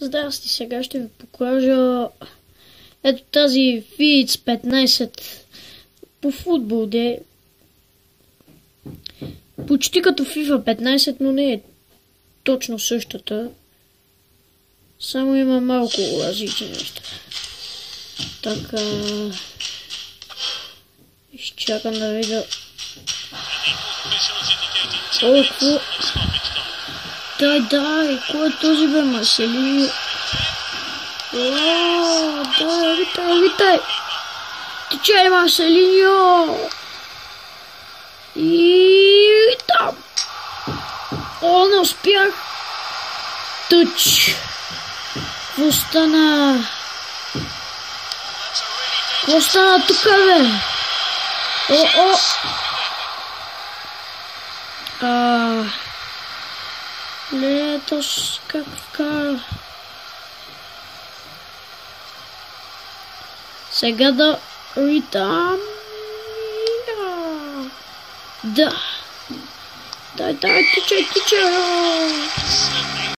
Здрасти, сега ще ви покажа ето тази FIDS 15 по футбол, де почти като FIFA 15, но не е точно същата. Само има малко различни неща. Така, изчакам да видя. О, какво? Дай, кой е този бе, Марселиньо? Витай! Тичай, Марселиньо! И там! О, не успях! Тъч! Какво стана? Какво стана тук, бе? Летос как вкара? Сега да ритам. Да. Дай, тичай.